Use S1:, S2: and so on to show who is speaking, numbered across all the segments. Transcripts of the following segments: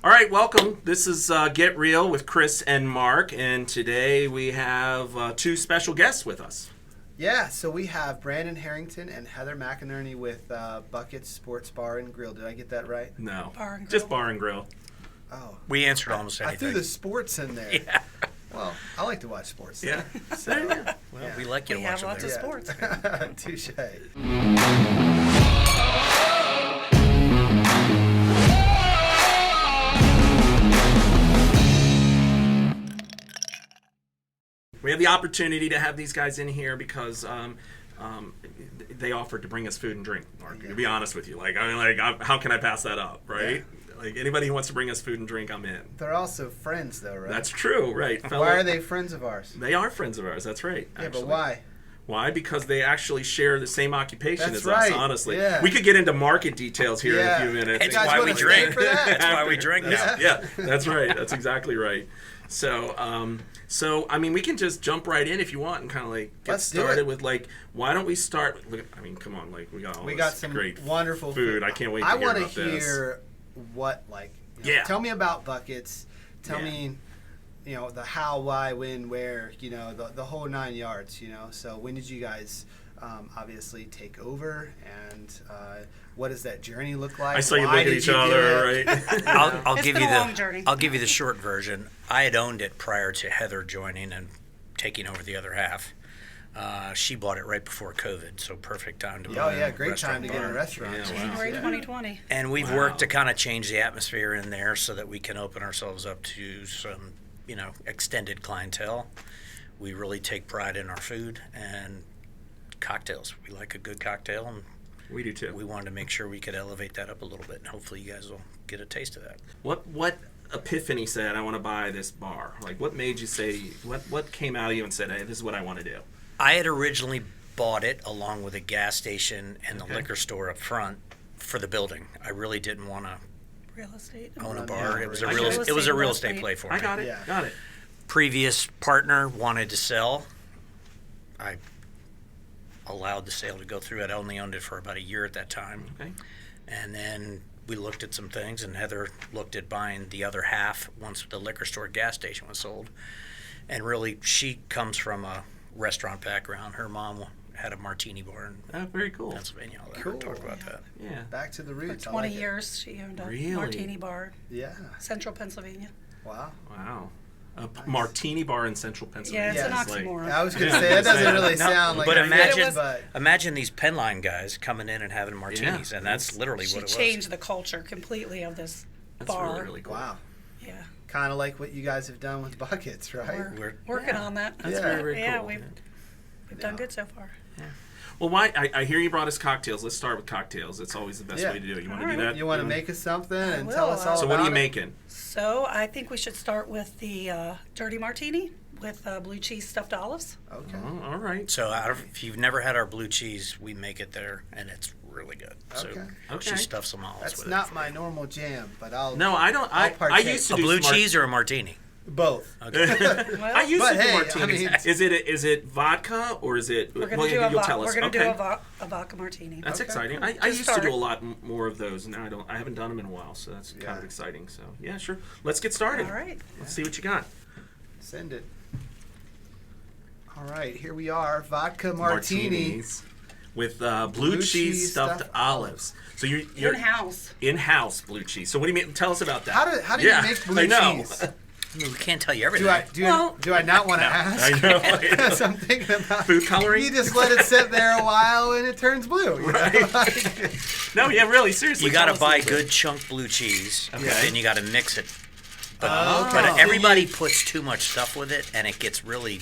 S1: All right, welcome. This is Get Real with Chris and Mark, and today we have two special guests with us.
S2: Yeah, so we have Brandon Harrington and Heather McInerney with Buckets Sports Bar and Grill. Did I get that right?
S1: No,
S3: Bar and
S1: just
S3: Grill.
S1: Bar and Grill.
S2: Oh,
S4: We answered almost
S2: I
S4: anything.
S2: threw the sports in there.
S4: Yeah.
S2: Well, I like to watch sports.
S1: Yeah.
S2: So,
S4: Well,
S2: yeah.
S4: we like you
S3: We
S4: to watch
S3: have lots
S4: them
S3: of
S4: there.
S3: sports.
S2: Touche.
S1: We have the opportunity to have these guys in here because they offered to bring us food and drink, Mark.
S2: Yeah.
S1: To be honest with you, how can I pass that up, right? Yeah. Like, anybody who wants to bring us food and drink, I'm in.
S2: They're also friends, though, right?
S1: That's true, right?
S2: Why are they friends of ours?
S1: They are friends of ours, that's right.
S2: Yeah,
S1: actually.
S2: but why?
S1: Why? Because they actually share the same occupation
S2: That's
S1: as
S2: right.
S1: us, honestly.
S2: Yeah.
S1: We could get into market details here
S2: Yeah.
S1: in a few minutes.
S4: It's
S2: You guys
S4: why we
S2: wanna
S4: drink.
S2: stay for that?
S4: That's why we drink now.
S1: Yeah, that's right. That's exactly right. So, I mean, we can just jump right in if you want and kind of like get
S2: Let's do
S1: started
S2: it.
S1: with why don't we start? Look, I mean, come on, we got all
S2: We
S1: this
S2: got some
S1: great
S2: wonderful
S1: food. I can't wait to
S2: I
S1: hear
S2: want
S1: about
S2: to
S1: this.
S2: hear what,
S1: Yeah.
S2: tell me about Buckets. Tell
S1: Yeah.
S2: me, the how, why, when, where, the whole 9 yards, So when did you guys obviously take over, and what does that journey look like?
S1: I saw you
S2: Why
S1: look at
S2: did
S1: each
S2: you do
S1: other,
S2: it?
S1: right?
S4: I'll
S3: It's
S4: give
S3: been
S4: you
S3: a long journey.
S4: I'll give you the short version. I had owned it prior to Heather joining and taking over the other half. She bought it right before COVID, so perfect time to
S2: Oh
S4: buy
S2: yeah,
S4: a
S2: great time
S4: restaurant
S2: to get a
S4: bar.
S2: restaurant.
S1: Yeah, wow.
S3: January 2020.
S4: And we've
S1: Wow.
S4: worked to kind of change the atmosphere in there so that we can open ourselves up to some, extended clientele. We really take pride in our food and cocktails. We like a good cocktail, and
S1: We do too.
S4: we wanted to make sure we could elevate that up a little bit, and hopefully you guys will get a taste of that.
S1: What epiphany said I want to buy this bar? Like, what made you say? What came out of you and said, hey, this is what I want to do?
S4: I had originally bought it along with a gas station and the
S1: Okay.
S4: liquor store up front for the building. I really didn't want to
S3: Real estate.
S4: own a
S2: Yeah,
S4: bar. It was a
S1: I
S4: real
S1: get it.
S4: it was a real
S3: Estate
S4: estate play for me.
S1: I got it.
S2: Yeah.
S1: Got it.
S4: Previous partner wanted to sell. I allowed the sale to go through. I'd only owned it for about a year at that time.
S1: Okay.
S4: And then we looked at some things, and Heather looked at buying the other half once the liquor store gas station was sold. And really, she comes from a restaurant background. Her mom had a martini bar in
S1: Oh, very cool.
S4: Pennsylvania. I'll let her
S2: Cool.
S4: talk about that.
S1: Yeah.
S2: Back to the
S3: For
S2: roots. I
S3: 20
S2: like it.
S3: years, she owned a
S1: Really?
S3: martini bar,
S2: Yeah.
S3: Central Pennsylvania.
S2: Wow.
S1: Wow. A martini bar in central Pennsylvania.
S3: Yeah, it's
S2: Yeah,
S3: an
S1: It's like-
S3: oxymoron.
S2: I was gonna say that doesn't really
S4: No,
S2: sound like.
S4: but
S2: a
S4: imagine-
S2: good, but
S4: Imagine these Penline guys coming in and having martinis,
S1: Yeah.
S4: and that's literally
S3: She
S4: what it was.
S3: changed the culture completely of this
S1: That's
S3: bar.
S1: really, really cool.
S2: wow.
S3: Yeah,
S2: Kind of like what you guys have done with Buckets, right?
S3: we're
S4: We're-
S3: working on that.
S1: That's
S2: Yeah.
S1: very, very
S3: Yeah,
S1: cool.
S3: we've done good so far.
S1: Well, I hear you brought us cocktails. Let's start with cocktails. It's always the best
S2: Yeah.
S1: way to do it. You want
S3: All
S1: to do
S3: right.
S1: that?
S2: You want to make us something and
S3: will.
S2: tell us all
S1: So
S2: about
S1: what are you
S2: it?
S1: making?
S3: So I think we should start with the dirty martini with blue cheese stuffed olives.
S2: Okay.
S1: Oh, all right.
S4: So if you've never had our blue cheese, we make it there, and it's really good. So
S2: Okay.
S1: Okay.
S4: she stuffs some olives
S2: That's
S4: with
S2: not
S4: it.
S2: my normal jam, but I'll.
S1: No, I don't. I
S2: partake.
S1: used to
S4: A
S1: do
S4: blue
S1: smart-
S4: cheese or a martini?
S2: Both.
S4: Okay.
S1: I used
S2: But
S1: to do
S2: hey, I
S1: martinis.
S2: mean-
S1: Is it vodka or is it?
S3: We're gonna
S1: well,
S3: do
S1: you'll tell
S3: we're
S1: us.
S3: gonna
S1: Okay.
S3: do a vodka martini.
S1: That's
S2: Okay,
S1: exciting.
S2: cool.
S1: I
S3: To
S1: used to do
S3: start.
S1: a lot more of those. Now I haven't done them in a while, so that's kind
S2: Yeah.
S1: of exciting. So yeah, sure. Let's get started.
S3: All right.
S1: Let's see what you got.
S2: Send it. All right, here we are. Vodka martini.
S1: Martinis with blue cheese stuffed olives. So you're
S3: In-house.
S1: in-house blue cheese. So what do you mean? Tell us about that.
S2: How do
S1: Yeah,
S2: you make blue
S1: I know.
S2: cheese?
S4: I mean, we can't tell you everything.
S2: Do I not want to ask?
S1: I know.
S2: Because I'm thinking about
S1: Food coloring?
S2: You just let it sit there a while and it turns blue. you know?
S1: Right.
S2: Like-
S1: No, yeah, really, seriously.
S4: You got
S1: tell
S4: to
S1: us a
S4: buy
S1: little bit.
S4: good chunk blue cheese,
S1: Okay.
S4: then you got to mix it. But,
S2: Okay.
S4: but everybody puts too much stuff with it, and it gets really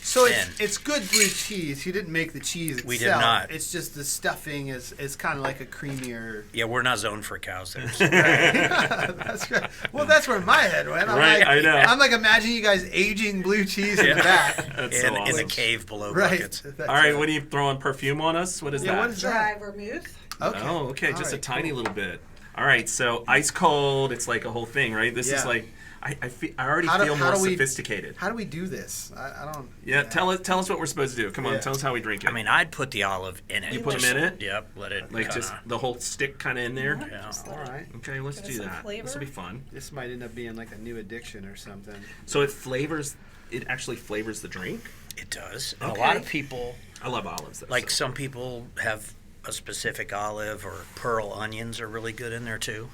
S2: So
S4: thin.
S2: it's good blue cheese. You didn't make the cheese itself.
S4: We did not.
S2: It's just the stuffing is kind of like a creamier.
S4: Yeah, we're not zoned for cows there. so-
S2: That's right. Well, that's where my head went. I'm
S1: Right,
S2: like,
S1: I know.
S2: I'm like imagining you guys aging blue cheese in that.
S1: That's so
S4: in the
S1: awesome.
S4: cave below
S2: Right.
S4: buckets.
S2: That's
S1: All right,
S2: it.
S1: what are you throwing perfume on us? What is
S2: Yeah,
S1: that?
S2: what is
S3: Dry
S2: that?
S3: vermouth.
S2: Okay.
S1: Oh, okay,
S2: All
S1: just a
S2: right,
S1: tiny
S2: cool.
S1: little bit. All right, so ice cold. It's like a whole thing, right? This is
S2: Yeah.
S1: like I already feel more sophisticated.
S2: How do we do this? I don't.
S1: Yeah, tell us what we're supposed to do. Come on,
S2: Yeah.
S1: tell us how we drink it.
S4: I mean, I'd put the olive in it.
S1: You put 'em in it?
S4: Yep, let it
S1: like just the whole stick kind of in there.
S4: Yeah.
S2: All right.
S1: Okay, let's
S3: Give it
S1: do
S3: some
S1: that.
S3: flavor.
S1: This will be fun.
S2: This might end up being like a new addiction or something.
S1: So it flavors. It actually flavors the drink.
S4: It does. And
S1: Okay.
S4: a lot of people,
S1: I love olives. Though,
S4: like
S1: so.
S4: some people have a specific olive, or pearl onions are really good in there too.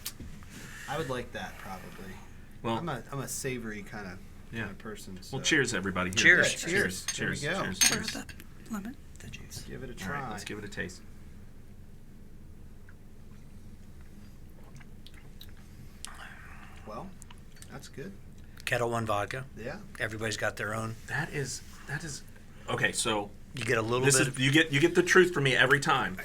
S2: I would like that probably.
S1: Well,
S2: I'm a savory kind of person. So.
S1: well, cheers, everybody.
S4: Cheers.
S2: Yeah, cheers. There we
S1: Cheers.
S2: go.
S1: Cheers.
S3: Where's
S1: Cheers.
S3: the lemon?
S2: Let's give it a
S1: All
S2: try.
S1: right, let's give it a taste.
S2: Well, that's good.
S4: Kettle One vodka.
S2: Yeah.
S4: Everybody's got their own.
S1: That is okay. So
S4: You get a little
S1: this
S4: bit.
S1: is you get the truth from me every time.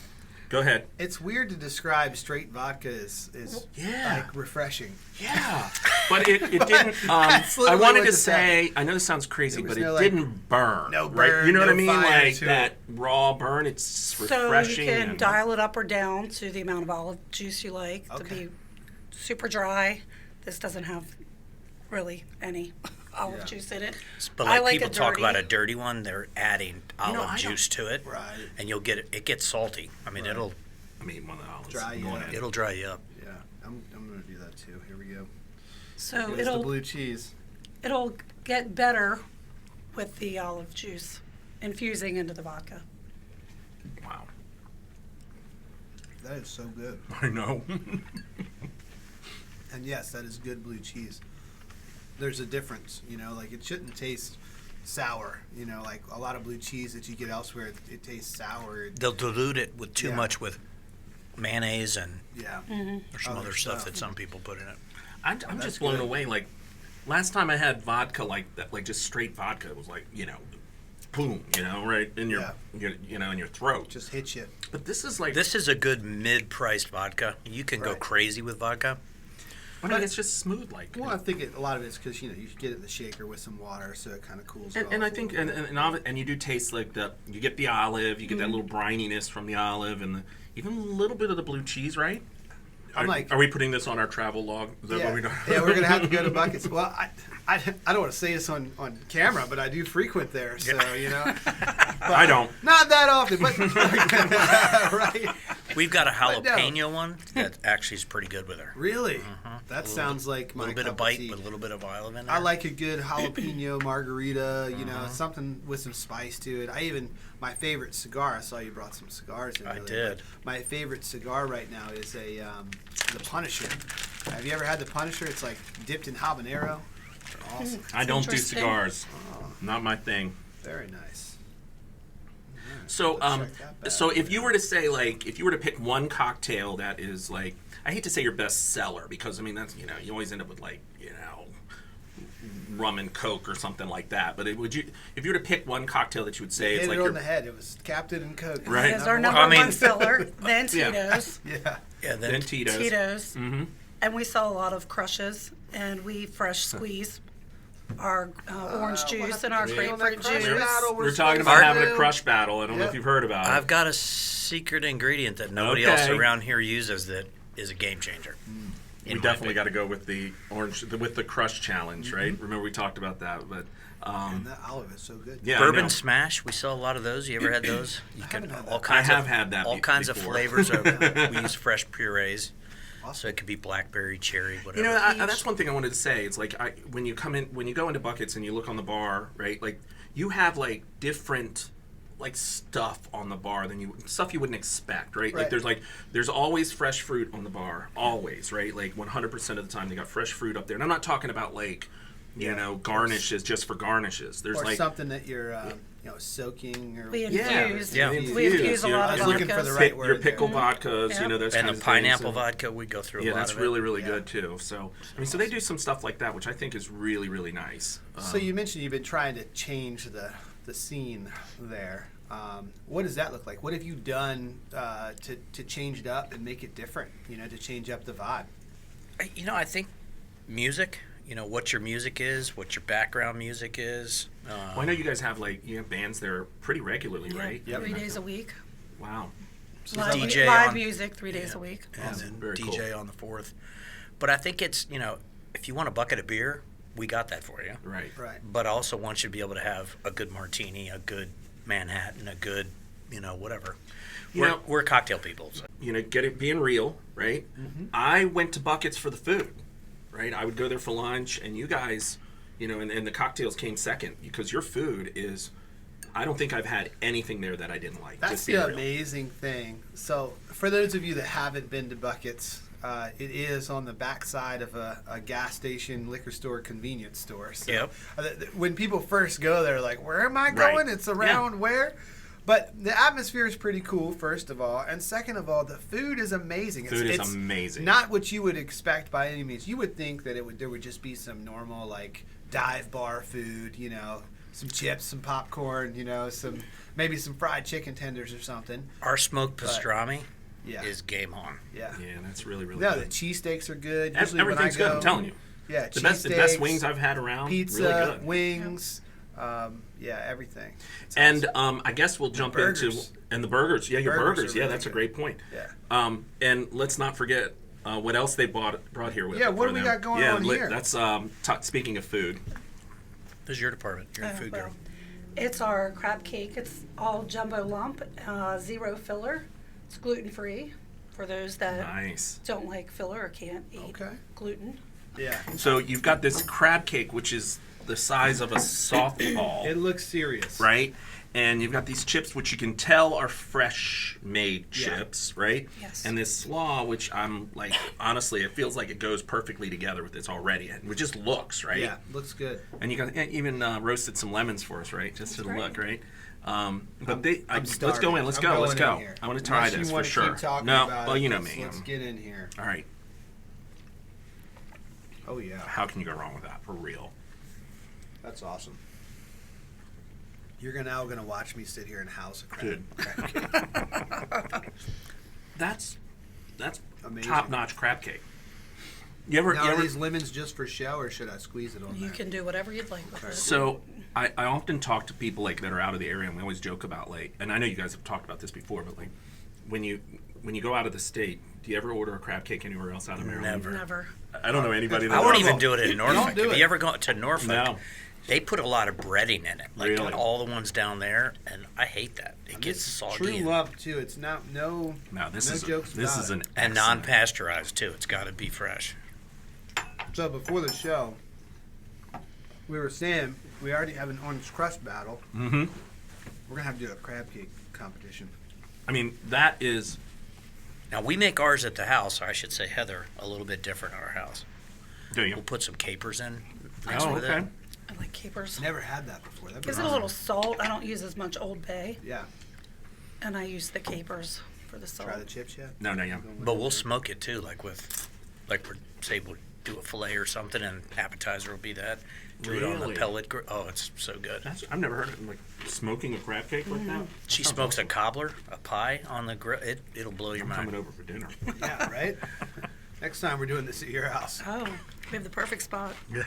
S1: Go ahead.
S2: It's weird to describe straight vodka as
S1: Yeah.
S2: like refreshing.
S1: Yeah, but it didn't.
S2: That's
S1: I
S2: literally
S1: wanted
S2: what
S1: to
S2: this
S1: say. I know this sounds crazy,
S2: There was
S1: but
S2: no,
S1: it
S2: like,
S1: didn't burn.
S2: no
S1: right?
S2: burn,
S1: You know what I
S2: no
S1: mean?
S2: fire
S1: Like
S2: to
S1: that raw burn. It's
S3: So
S1: refreshing.
S3: you can
S1: and-
S3: dial it up or down to the amount of olive juice you like to
S2: Okay.
S3: be super dry. This doesn't have really any olive
S2: Yeah.
S3: juice in it.
S4: But
S3: I
S4: like,
S3: like
S4: people
S3: a
S4: talk about a
S3: dirty-
S4: dirty one, they're adding olive
S1: I don't-
S4: juice to it,
S2: Right.
S4: and you'll get it. It gets salty. I mean,
S2: Right.
S1: I mean, one of the olives.
S2: Dry,
S1: Go
S2: yeah.
S1: ahead.
S4: it'll dry you up.
S2: Yeah. I'm gonna do that too. Here we go.
S3: So
S2: Here's the blue cheese.
S3: it'll get better with the olive juice infusing into the vodka.
S1: Wow.
S2: That is so good.
S1: I know.
S2: And yes, that is good blue cheese. There's a difference, like it shouldn't taste sour, like a lot of blue cheese that you get elsewhere, it tastes sour.
S4: They'll dilute it with too
S2: Yeah.
S4: much with mayonnaise and
S2: Yeah.
S4: or some
S2: Other
S4: other stuff
S2: stuff.
S4: that some people put in it.
S1: I'm
S2: that's
S1: just blown
S2: good.
S1: away. Like last time I had vodka like that, like just straight vodka, it was like boom, right in your, in your throat.
S2: Just hits you.
S1: But this is like
S4: This is a good mid-priced vodka. You can go
S2: Right.
S4: crazy with vodka.
S1: I mean, it's just smooth, like.
S2: Well, I think a lot of it's because you get it in the shaker with some water, so it kind of cools it off.
S1: And I
S2: a
S1: think,
S2: little bit.
S1: and you do taste like you get the olive, you get that little brininess from the olive, and even a little bit of the blue cheese, right?
S2: I'm like-
S1: are we putting this on our travel log? Is that what we're doing?
S2: Yeah, we're gonna have to go to Buckets. Well, I don't want to say this on camera, but I do frequent there, so
S1: I don't.
S2: not that often, but right.
S4: We've got a
S2: But no.
S4: jalapeno one that actually is pretty good with her.
S2: Really, that sounds like
S4: A
S2: my
S4: little bit
S2: cup
S4: of bite
S2: tea.
S4: with a little bit of olive in there.
S2: I like a good jalapeno margarita, something with some spice to it. My favorite cigar, I saw you brought some cigars in
S4: I
S2: earlier,
S4: did.
S2: but My favorite cigar right now is the Punisher. Have you ever had the Punisher? It's like dipped in habanero. They're awesome.
S1: I don't do
S3: interesting.
S1: cigars. Not my thing.
S2: Very nice.
S1: So,
S2: Check that bad
S1: so if
S2: boy
S1: you were to say, like, if you were to pick one cocktail that is like, I hate to say your best seller because I mean that's you always end up with like rum and coke or something like that. But if you were to pick one cocktail that you would say
S2: Hit
S1: it's
S2: it
S1: like
S2: on
S1: your
S2: the head. It was Captain and Coke.
S1: Right.
S3: It's our
S2: Number
S3: number
S2: one.
S3: one seller. Then
S1: Yeah.
S3: Tito's.
S2: Yeah.
S4: Yeah,
S1: then Tito's.
S3: Tito's.
S1: Mm-hmm.
S3: And we sell a lot of crushes, and we fresh squeeze our orange
S2: We'll have
S3: juice
S2: to
S3: and our
S2: get on that
S3: grapefruit
S2: crush
S3: juice.
S2: battle
S1: We're talking
S2: supposed
S1: about
S2: to
S1: having a
S2: do.
S1: crush battle. I don't know
S2: Yeah.
S1: if you've heard about
S4: I've
S1: it.
S4: got a secret ingredient that nobody else
S1: Okay.
S4: around here uses that is a game changer.
S1: We definitely got to go with the orange with the crush challenge,
S2: Mm-hmm.
S1: right? Remember we talked about that, but
S2: And that olive is so good.
S1: yeah, I
S4: Bourbon
S1: know.
S4: smash, we sell a lot of those. You ever had those? You
S2: haven't had
S4: all
S2: that.
S4: kinds
S1: I
S4: of
S1: have had that
S4: all kinds of
S1: before.
S4: flavors. We use fresh purees, so
S2: Awesome.
S4: it could be blackberry, cherry, whatever.
S1: You know, that's one thing I wanted to say. It's like when you go into Buckets and you look on the bar, right? Like you have like different like stuff on the bar than stuff you wouldn't expect, right? Like
S2: Right.
S1: there's always fresh fruit on the bar, always, right? Like 100% of the time they got fresh fruit up there. And I'm not talking about like garnishes just for garnishes. There's
S2: Or
S1: like
S2: something that you're soaking or
S3: We
S1: yeah,
S3: infuse.
S1: yeah,
S3: We infuse a lot
S2: I
S3: of
S2: was looking for the
S3: vodkas.
S2: right
S1: your
S2: word
S1: pickle
S2: there.
S1: vodkas,
S3: Yeah.
S1: those
S4: and
S1: kind
S4: the
S1: of
S4: pineapple
S1: things.
S4: vodka, we go through a
S1: Yeah,
S4: lot
S1: that's
S4: of it.
S1: really, really
S2: Yeah.
S1: good too. So, I mean, so they do some stuff like that, which I think is really, really nice.
S2: So you mentioned you've been trying to change the scene there. What does that look like? What have you done to change it up and make it different? To change up the vibe.
S4: I think music. What your music is, what your background music is.
S1: Well, I know you guys have bands there pretty regularly, right?
S2: Yep.
S3: 3 days a week.
S1: Wow.
S3: Live,
S4: DJ
S3: live
S4: on-
S3: music 3 days
S4: Yeah.
S3: a week.
S4: And
S1: Awesome.
S4: then
S1: Very
S4: DJ
S1: cool.
S4: on the 4th. But I think it's, if you want a bucket of beer, we got that for you.
S1: Right.
S2: Right.
S4: But I also want you to be able to have a good martini, a good Manhattan, a good, whatever.
S1: You
S4: We're cocktail people. So.
S1: Being real, right? I went to Buckets for the food, right? I would go there for lunch, and you guys, and the cocktails came second because your food is. I don't think I've had anything there that I didn't like.
S2: That's
S1: just being
S2: the
S1: real.
S2: amazing thing. So, for those of you that haven't been to Buckets, it is on the backside of a gas station, liquor store, convenience store. So,
S4: Yep.
S2: when people first go there, like, where am I
S1: Right.
S2: going? It's around where? But the atmosphere is pretty cool, first of all. And second of all, the food is amazing.
S1: Food is amazing.
S2: Not what you would expect by any means. You would think that there would just be some normal, like, dive bar food, some chips, some popcorn, maybe some fried chicken tenders or something.
S4: Our smoked pastrami
S2: Yeah.
S4: is game on.
S2: Yeah.
S1: Yeah, that's really, really
S2: No, the
S1: good.
S2: cheesesteaks are good. Usually when I
S1: Everything's
S2: go,
S1: good. I'm telling you.
S2: Yeah,
S1: The best
S2: cheesesteaks,
S1: wings I've had around.
S2: pizza,
S1: really good.
S2: wings, everything. It's
S1: And
S2: awesome.
S1: I guess we'll jump into
S2: burgers.
S1: and the burgers. Yeah, your
S2: Burgers
S1: burgers.
S2: are
S1: Yeah,
S2: really
S1: that's a
S2: good.
S1: great point.
S2: Yeah.
S1: And let's not forget what else they brought here with.
S2: Yeah,
S1: it
S2: what
S1: for
S2: do we
S1: them.
S2: got going on here?
S1: That's speaking of food.
S4: This is your department. You're the
S3: Oh,
S4: food
S3: well,
S4: girl.
S3: It's our crab cake. It's all jumbo lump, 0 filler. It's gluten free for those that
S1: Nice.
S3: don't like filler or can't eat
S2: Okay.
S3: gluten.
S2: Yeah.
S1: So you've got this crab cake, which is the size of a softball,
S2: It looks serious.
S1: right? And you've got these chips, which you can tell are fresh made
S2: Yeah.
S1: chips, right?
S3: Yes.
S1: And this slaw, which I'm like, honestly, it feels like it goes perfectly together with this already. It just looks, right?
S2: Yeah, looks good.
S1: And you got even roasted some lemons for us, right? Just to the
S3: That's
S1: look,
S3: great.
S1: right? But let's go
S2: starving.
S1: in. Let's
S2: I'm
S1: go. Let's
S2: going in
S1: go.
S2: here.
S1: I want to try
S2: Unless
S1: this
S2: you
S1: for
S2: wanna
S1: sure.
S2: keep talking
S1: No,
S2: about
S1: well,
S2: it,
S1: you know
S2: let's-
S1: me.
S2: Let's get in here.
S1: All right.
S2: Oh yeah,
S1: How can you go wrong with that? For real.
S2: that's awesome. You're now gonna watch me sit here and house a crab.
S1: Dude.
S2: crab cake.
S1: That's
S2: Amazing.
S1: top-notch crab cake. You ever?
S2: Now,
S1: you
S2: are
S1: ever
S2: these lemons just for show, or should I squeeze it on
S3: You
S2: there?
S3: can do whatever you'd like with it.
S1: So I often talk to people like that are out of the area, and we always joke about and I know you guys have talked about this before, but like when you go out of the state, do you ever order a crab cake anywhere else out of Maryland?
S4: Never.
S3: Never.
S1: I don't know anybody that
S4: I wouldn't
S1: does.
S4: even do it in Norfolk.
S2: do
S4: Have
S2: it.
S4: you ever gone to Norfolk?
S1: No.
S4: They put a lot of breading in it, like
S1: Really?
S4: all the ones down there, and I hate that. It gets
S2: It's
S4: soggy
S2: true
S4: and,
S2: lump too. It's not
S1: No, this
S2: no
S1: is
S2: jokes
S1: this
S2: about
S1: is
S2: it.
S1: an
S4: and
S1: excellent-
S4: non-pasteurized too. It's got to be fresh.
S2: So before the show, we were saying we already have an orange crust battle.
S1: Mhm.
S2: We're gonna have to do a crab cake competition.
S1: I mean, that is
S4: Now we make ours at the house. Or I should say Heather a little bit different at our house.
S1: do you?
S4: We'll put some capers in. mix
S1: Oh,
S4: with
S1: okay.
S4: it.
S3: I like capers.
S2: Never had that before. That'd be
S3: Gives it a
S2: awesome.
S3: little salt. I don't use as much Old Bay,
S2: Yeah.
S3: and I use the capers for the salt.
S2: Try the chips yet?
S1: No, yeah.
S4: But we'll smoke it too, like we'll say we'll do a fillet or something, and appetizer will be that. Do it on the
S1: Really?
S4: pellet grill. Oh, it's so good.
S1: I've never heard of like smoking a crab cake like that.
S4: She
S1: Sounds
S4: smokes a
S1: awesome.
S4: cobbler, a pie on the grill. It'll blow your
S1: I'm
S4: mind.
S1: coming over for dinner.
S2: Yeah, right? Next time we're doing this at your house.
S3: Oh, we have the perfect spot.
S1: Yeah.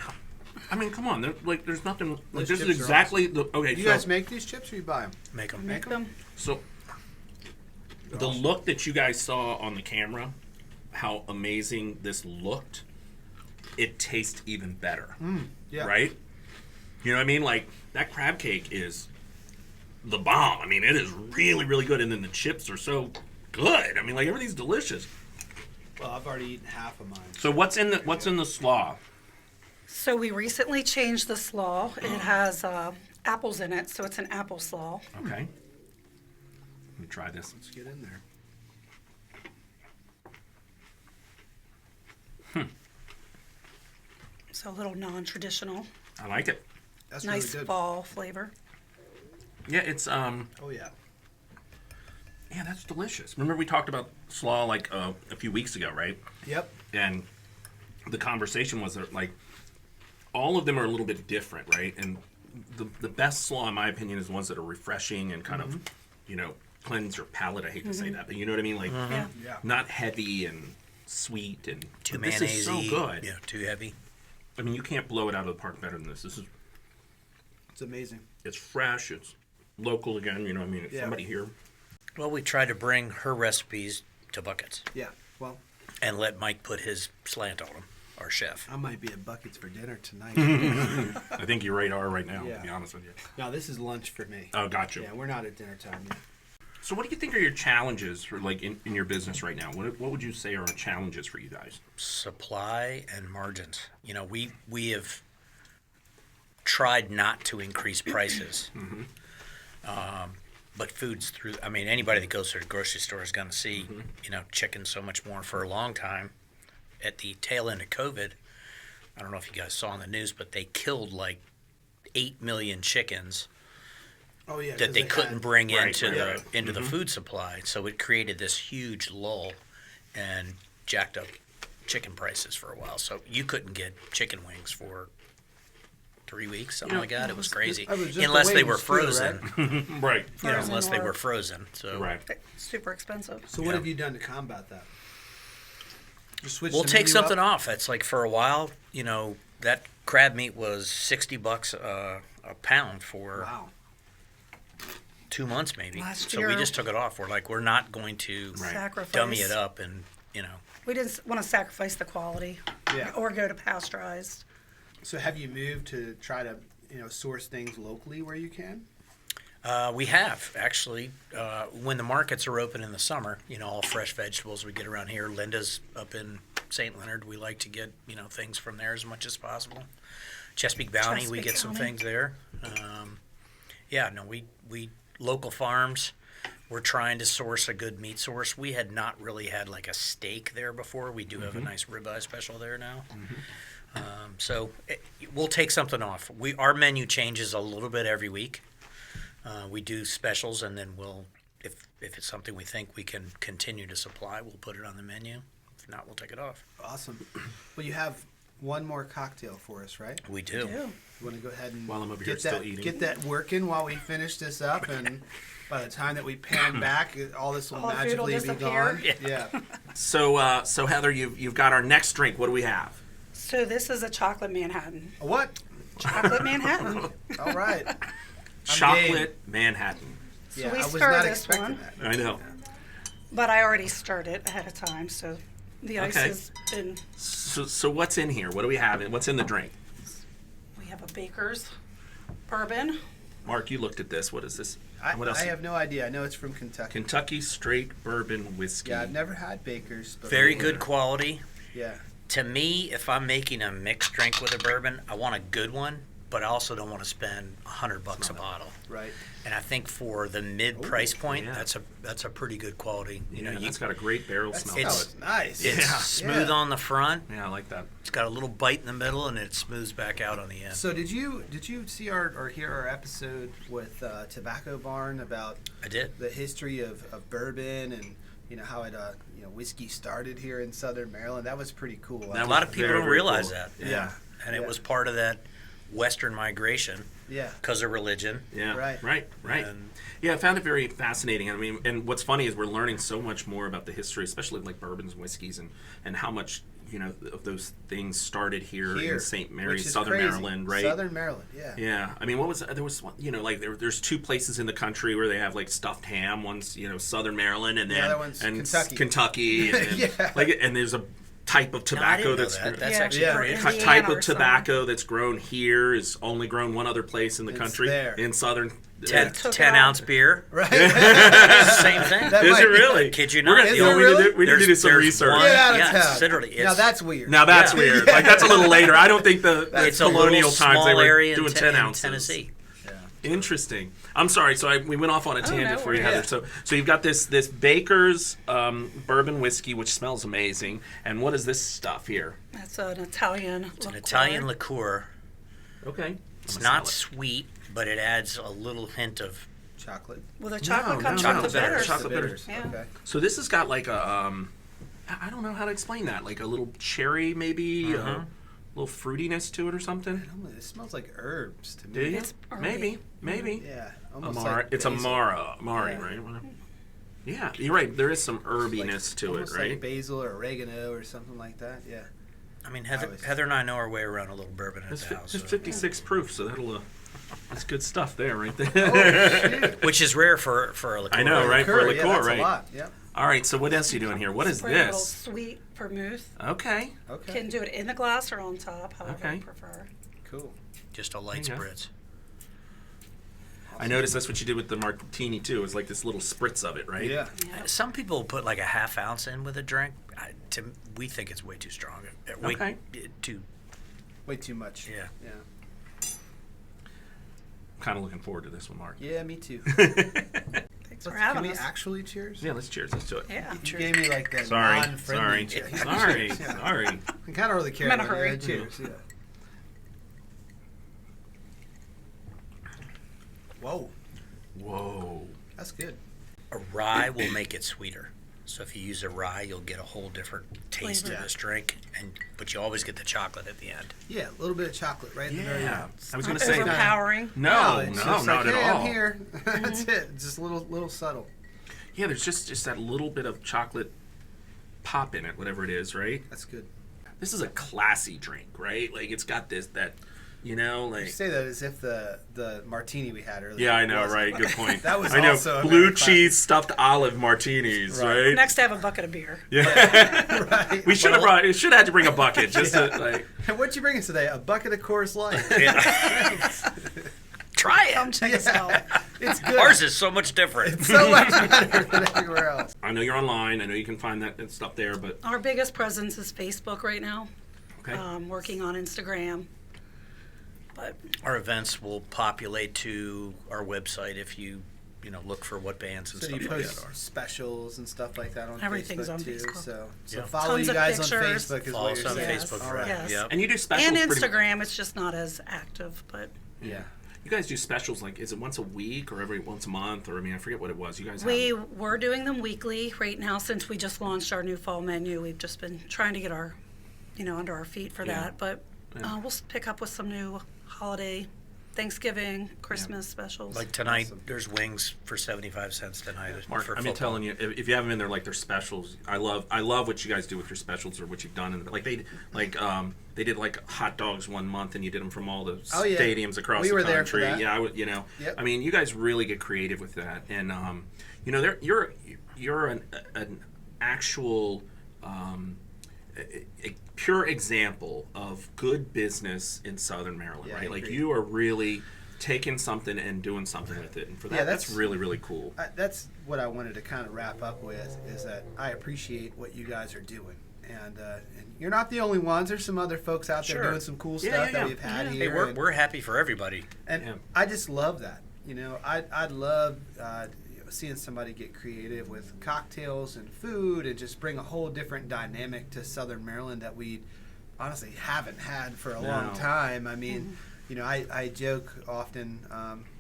S1: I mean, come on. There's nothing. Like,
S2: Those
S1: this is
S2: chips are
S1: exactly the. Okay,
S2: You
S1: so,
S2: guys make these chips or you buy them?
S4: Make them.
S3: Make them.
S1: so the look that you guys saw on the camera, how amazing this looked, it tastes even better.
S2: Yeah.
S1: Right? You know what I mean? Like, that crab cake is the bomb. I mean, it is really, really good. And then the chips are so good. I mean, like, everything's delicious.
S2: Well, I've already eaten half of mine.
S1: So what's in the slaw?
S3: So we recently changed the slaw. It has apples in it, so it's an apple slaw.
S1: Okay. Let me try this.
S2: Let's get in there.
S3: So a little non-traditional,
S1: I like it.
S2: That's
S3: nice
S2: really good.
S3: fall flavor.
S1: Yeah, it's
S2: Oh yeah.
S1: yeah, that's delicious. Remember we talked about slaw like a few weeks ago, right?
S2: Yep.
S1: And the conversation was that like all of them are a little bit different, right? And the best slaw, in my opinion, is the ones that are refreshing and kind of, cleanse your palate. I hate to say that, but you know what I mean? Like
S3: Yeah.
S2: Yeah.
S1: not heavy and sweet and
S4: Too
S1: but this is so
S4: mayonnaise.
S1: good.
S4: Yeah, too heavy.
S1: I mean, you can't blow it out of the park better than this. This is
S2: It's amazing.
S1: it's fresh. It's local again. You know what I mean? It's
S2: Yeah.
S1: somebody here.
S4: Well, we tried to bring her recipes to buckets
S2: Yeah. Well,
S4: and let Mike put his slant on them, our chef.
S2: I might be at Buckets for dinner tonight.
S1: I think you are right now,
S2: Yeah.
S1: to be honest with you.
S2: No, this is lunch for me.
S1: Oh, gotcha.
S2: Yeah, we're not at dinner time yet.
S1: So what do you think are your challenges for like in your business right now? What would you say are challenges for you guys?
S4: Supply and margins. You know, we have tried not to increase prices. But food's through. I mean, anybody that goes to the grocery store is going to see, you know, chicken so much more for a long time. At the tail end of COVID, I don't know if you guys saw in the news, but they killed like 8 million chickens
S2: Oh yeah.
S4: that they couldn't bring
S1: Right,
S4: into
S1: right.
S4: the the food supply. So it created this huge lull and jacked up chicken prices for a while. So you couldn't get chicken wings for 3 weeks, something like that. It was crazy,
S2: It was just the
S4: unless they were
S2: wings too,
S4: frozen.
S2: right?
S1: Right.
S4: You know,
S3: Frozen
S4: unless they
S3: or-
S4: were frozen. So
S1: Right.
S3: Super expensive.
S2: So what
S4: Yeah.
S2: have you done to combat that? Just switch
S4: we'll
S2: the
S4: take
S2: menu
S4: something
S2: up?
S4: off. It's like for a while, you know, that crab meat was $60 a pound for
S2: Wow.
S4: 2 months maybe.
S3: Last
S4: So we
S3: year-
S4: just took it off. We're like, we're not going to
S1: Right.
S3: Sacrifice.
S4: dummy it up and, you know.
S3: We didn't want to sacrifice the quality
S2: Yeah.
S3: or go to pasteurized.
S2: So have you moved to try to source things locally where you can?
S4: We have actually. When the markets are open in the summer, you know, all fresh vegetables we get around here. Linda's up in St. Leonard. We like to get, you know, things from there as much as possible. Chesapeake Bounty, we
S3: Chesapeake
S4: get some
S3: Bounty.
S4: things there. Yeah, no, we local farms. We're trying to source a good meat source. We had not really had like a steak there before. We do have a nice ribeye special there now. So we'll take something off. Our menu changes a little bit every week. We do specials, and then if it's something we think we can continue to supply, we'll put it on the menu. If not, we'll take it off.
S2: Awesome. Well, you have one more cocktail for us, right?
S4: We do.
S3: Ew.
S2: You want to go ahead and
S1: While I'm over here
S2: get
S1: still
S2: that
S1: eating.
S2: get that working while we finish this up, and by the time that we pan back, all this will
S3: All the food will
S2: magically be
S3: disappear.
S2: gone. Yeah.
S1: So Heather, you've got our next drink. What do we have?
S3: So this is a chocolate Manhattan.
S2: What?
S3: Chocolate Manhattan.
S2: All right.
S1: Chocolate Manhattan.
S3: So
S2: Yeah,
S3: we
S2: I was
S3: stir
S2: not
S3: this
S2: expecting
S3: one,
S2: that.
S1: I know.
S3: but I already stirred it ahead of time, so the ice
S1: Okay.
S3: has been.
S1: So what's in here? What do we have? What's in the drink?
S3: We have a Baker's bourbon.
S1: Mark, you looked at this. What is this?
S2: I
S1: What else?
S2: have no idea. I know it's from Kentucky.
S1: Kentucky Straight Bourbon Whiskey.
S2: Yeah, I've never had Baker's. But
S4: Very good quality.
S2: Yeah.
S4: To me, if I'm making a mixed drink with a bourbon, I want a good one, but I also don't want to spend $100 a bottle.
S2: Right.
S4: And I think for the mid price point,
S1: yeah.
S4: that's a pretty good quality. You know,
S1: It's got a great barrel
S2: That
S1: smell.
S2: smells nice.
S4: it's
S1: Yeah.
S4: smooth on the front.
S1: Yeah, I like that.
S4: It's got a little bite in the middle, and it smooths back out on the end.
S2: So did you see or hear our episode with Tobacco Barn about
S4: I did.
S2: the history of bourbon and how it whiskey started here in Southern Maryland? That was pretty cool.
S1: That
S4: A lot of
S1: was
S4: people
S1: very,
S4: don't
S1: very
S4: realize
S1: cool.
S4: that.
S2: Yeah.
S4: And it
S2: Yeah.
S4: was part of that Western migration
S2: Yeah.
S4: because of religion.
S1: Yeah.
S2: Right.
S1: Right.
S4: And-
S1: Yeah, I found it very fascinating. I mean, and what's funny is we're learning so much more about the history, especially like bourbons and whiskeys, and how much of those things started here in St.
S2: which
S1: Mary's,
S2: is
S1: Southern
S2: crazy.
S1: Maryland, right?
S2: Southern Maryland. Yeah.
S1: Yeah, I mean, what was there was like there's two places in the country where they have like stuffed ham. One's Southern Maryland, and
S2: The
S1: then
S2: other one's
S1: Kentucky, and
S2: Yeah.
S1: and there's a type of
S4: No, I
S1: tobacco
S4: didn't know
S1: that's
S4: that. That's
S3: Yeah.
S4: actually
S2: Yeah.
S4: pretty
S3: Or
S4: interesting.
S3: Indiana
S1: type of
S3: or something.
S1: tobacco that's grown here is only grown one other place in the
S2: It's
S1: country
S2: there.
S1: in southern.
S4: Ten,
S3: Took
S4: 10
S3: out.
S4: ounce beer.
S2: Right.
S4: Same thing.
S2: That
S1: Is
S2: might
S1: it
S2: be-
S1: really?
S4: Kid you
S1: We're
S4: not.
S1: gonna,
S2: Is
S1: you know,
S2: it
S1: we need
S2: really?
S1: to, we need to do
S4: There's-
S1: some
S4: there's
S1: research.
S4: one-
S2: Get out of
S4: Yeah,
S2: town.
S4: it's literally-
S2: now
S4: it's-
S2: that's weird.
S1: Now that's
S4: Yeah.
S1: weird. Like that's a little later. I don't think
S4: It's
S1: the
S4: a little
S1: colonial times they
S4: small
S1: were
S4: area
S1: doing
S4: in
S1: 10 ounces.
S4: Tennessee.
S1: Interesting. I'm sorry. So we went off on a tangent
S3: no
S1: for you,
S3: worries.
S1: Heather. So you've got this Baker's bourbon whiskey, which smells amazing. And what is this stuff here?
S3: That's an Italian.
S4: It's an Italian liqueur.
S1: Okay.
S4: It's not sweet, but it adds a little hint of.
S2: Chocolate.
S3: Well, the chocolate comes
S1: no,
S3: from the
S1: chocolate
S3: bitters.
S1: chocolate
S2: bitters.
S3: Yeah.
S2: Okay.
S1: So this has got like a I don't know how to explain that. Like a little cherry, maybe a little fruitiness to it or something.
S2: It smells like herbs to me.
S1: Do you?
S3: It's earthy.
S1: Maybe.
S2: Yeah. Almost
S1: Amari.
S2: like
S1: It's
S2: basil.
S1: Amari,
S2: Yeah.
S1: right? Yeah, you're right. There is some herbiness
S2: Like-
S1: to it,
S2: almost
S1: right?
S2: Like basil or oregano or something like that. Yeah.
S4: I mean,
S2: I was-
S4: Heather and I know our way around a little bourbon at
S1: It's
S4: the house.
S1: it's
S4: so-
S1: 56 proof, so that'll That's good stuff there, right there.
S2: Oh, shoot.
S4: Which is rare for a liqueur.
S1: I know, right? For a liqueur,
S2: yeah, that's
S1: right?
S2: a lot. Yep.
S1: All right, so what else are you doing here? What is
S3: Spray a little
S1: this?
S3: sweet vermouth.
S1: Okay.
S2: Okay.
S3: Can do it in the glass or on top, however
S1: Okay.
S3: you prefer.
S2: Cool.
S4: Just a light
S1: There you go.
S4: spritz.
S1: I noticed that's what you did with the martini too. It's like this little spritz of it, right?
S2: Yeah.
S4: Some people put like a half ounce in with a drink. We think it's way too strong.
S1: Okay.
S4: Too.
S2: Way too much.
S4: Yeah.
S2: Yeah.
S1: I'm kind of looking forward to this one, Mark.
S2: Yeah, me too.
S3: Thanks for
S2: Can
S3: having
S2: we
S3: us.
S2: actually cheers?
S1: Yeah, let's cheers. Let's do it.
S3: Yeah.
S2: You gave me like that
S1: Sorry.
S2: non-friendly
S1: Sorry.
S2: cheers.
S1: Sorry.
S2: Yeah.
S1: Sorry.
S2: I kind of really care.
S3: I'm in a
S2: about it.
S3: hurry.
S2: Yeah, cheers. Yeah. Whoa,
S1: Whoa.
S2: that's good.
S4: A rye will make it sweeter. So if you use a rye, you'll get a whole different taste
S3: Flavor.
S4: of this drink, but you always get the chocolate at the end.
S2: Yeah, a little bit of chocolate right in the very
S1: Yeah.
S2: end.
S1: I was going
S3: Not
S1: to say.
S3: overpowering.
S1: No,
S2: it's
S1: no,
S2: just
S1: not
S2: like,
S1: at
S2: hey,
S1: all.
S2: I'm here. That's it. Just a little subtle.
S1: Yeah, there's just that little bit of chocolate pop in it, whatever it is, right?
S2: That's good.
S1: This is a classy drink, right? Like it's got that, like.
S2: You say that as if the martini we had earlier.
S1: Yeah, I know,
S2: wasn't.
S1: right? Good point.
S2: That was
S1: I know.
S2: also a
S1: Blue
S2: very classy-
S1: cheese stuffed olive martinis, right?
S3: Next, I have a bucket of beer.
S1: Yeah.
S2: Right.
S1: We should have had to bring a bucket just to like.
S2: And what'd you bring us today? A bucket of Coors Light.
S4: Try
S3: Come
S4: it.
S3: check us out.
S2: It's good.
S4: Ours is so much different.
S2: It's so much better than everywhere else.
S1: I know you're online. I know you can find that stuff there, but
S3: Our biggest presence is Facebook right now.
S1: okay.
S3: Working on Instagram. But
S4: Our events will populate to our website if you look for what bands and
S2: So
S4: stuff
S2: you
S4: like
S2: post
S4: that are.
S2: specials and stuff like that on
S3: Everything's
S2: Facebook
S3: on
S2: too.
S3: Facebook.
S2: So
S4: Yeah.
S2: follow
S3: Tons
S2: you
S3: of
S2: guys on
S3: pictures.
S2: Facebook is
S4: Follow
S2: what
S4: us
S2: you're
S4: on
S2: saying.
S3: Yes.
S4: Facebook,
S2: All
S4: right?
S3: Yes.
S4: Yep.
S1: And you do specials.
S3: and
S1: pretty-
S3: Instagram, it's just not as active, but
S2: Yeah.
S1: You guys do specials like is it once a week or every once a month or I forget what it was. You guys.
S3: we
S1: have,
S3: were doing them weekly. Right now, since we just launched our new fall menu, we've just been trying to get our, under our feet for
S1: Yeah.
S3: that. But
S1: Yeah.
S3: we'll pick up with some new holiday, Thanksgiving, Christmas specials.
S4: Like tonight,
S2: Awesome.
S4: there's wings for 75 cents tonight.
S1: Mark,
S4: for
S1: I'm
S4: football.
S1: telling you, if you haven't been there, like their specials, I love what you guys do with your specials or what you've done. And like they did like hot dogs one month, and you did them from all the
S2: Oh, yeah.
S1: stadiums across
S2: We
S1: the
S2: were
S1: country.
S2: there for that.
S1: Yeah, I would.
S2: Yep.
S1: I mean, you guys really get creative with that, and you're an actual. A pure example of good business in Southern Maryland,
S2: Yeah, I
S1: right? Like
S2: agree.
S1: you are really taking something and doing something with it, and for that,
S2: Yeah,
S1: that's
S2: that's-
S1: really, really cool.
S2: That's what I wanted to kind of wrap up with is that I appreciate what you guys are doing. And you're not the only ones. There's some other folks out there
S4: Sure.
S2: doing some cool
S1: Yeah,
S2: stuff
S1: yeah,
S2: that
S1: yeah.
S2: we've had
S4: Hey,
S2: here.
S4: we're happy for everybody.
S2: And
S1: Yeah.
S2: I just love that. I'd love seeing somebody get creative with cocktails and food and just bring a whole different dynamic to Southern Maryland that we honestly haven't had for a long
S1: No.
S2: time. I mean, I joke often,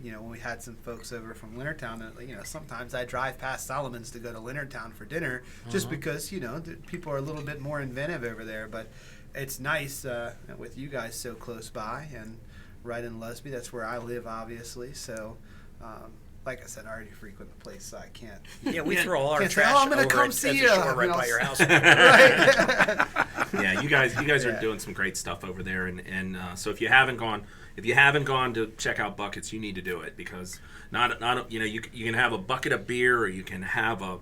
S2: when we had some folks over from Leonardtown, sometimes I drive past Solomon's to go to Leonardtown for dinner just because, people are a little bit more inventive over there. But it's nice with you guys so close by and right in Lusby. That's where I live, obviously. So, like I said, I already frequent the place, so I can't.
S4: Yeah, we throw all our
S2: Can't say,
S4: trash
S2: "Oh, I'm gonna
S4: over
S2: come
S4: at
S2: see
S4: the
S2: ya,"
S4: shore right by your house.
S2: Right?
S1: Yeah, you guys are
S2: Yeah.
S1: doing some great stuff over there, and so if you haven't gone to check out Buckets, you need to do it because you can have a bucket of beer or you can have a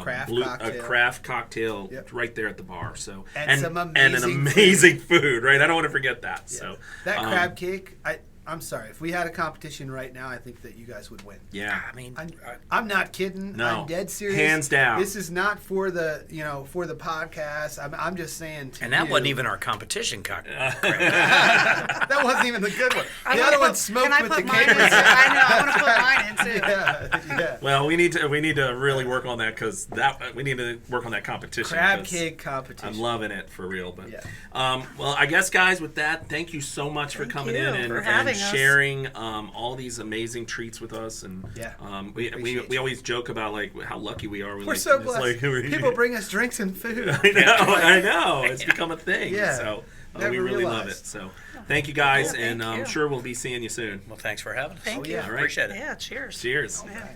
S2: Craft
S1: craft cocktail
S2: Yep.
S1: right there at the bar. So
S2: And some
S1: an
S2: amazing
S1: amazing food, right? I don't want to forget that.
S2: Yeah.
S1: So
S2: That crab cake, I'm sorry. If we had a competition right now, I think that you guys would win.
S1: yeah,
S4: I mean,
S2: I'm not kidding.
S1: No.
S2: I'm dead serious.
S1: Hands down.
S2: This is not for the podcast. I'm just saying. To
S4: and that
S2: you,
S4: wasn't even our competition cocktail.
S2: that wasn't even the good one.
S3: I
S2: The
S3: wanna
S2: other one
S3: put-
S2: smoked
S3: can I
S2: with
S3: put
S2: the
S3: mine in
S2: cameras.
S3: too? I know. I want to put mine in too.
S2: Yeah.
S1: Well, we need to really work on that because we need to work on that competition.
S2: Crab
S1: 'cause
S2: cake competition.
S1: I'm loving it for real. But
S2: Yeah.
S1: well, I guess guys, with that, thank you so much for
S3: Thank
S1: coming
S3: you
S1: in and
S3: for having us.
S1: sharing all these amazing treats with us. And
S2: Yeah.
S1: we
S2: Appreciate
S1: we
S2: you.
S1: always joke about like how lucky we are.
S2: We're so blessed. People bring us drinks and food.
S1: I know. It's become a thing.
S2: Yeah.
S1: So
S2: Never
S1: we really love it.
S2: realized.
S1: So thank you guys,
S3: Yeah,
S1: and
S3: thank
S1: I'm
S3: you.
S1: sure we'll be seeing you soon.
S4: Well, thanks for having us.
S3: Thank
S2: Oh,
S3: you.
S2: yeah.
S1: All right.
S4: Appreciate it.
S3: Yeah, cheers.
S1: Cheers.
S3: Yeah.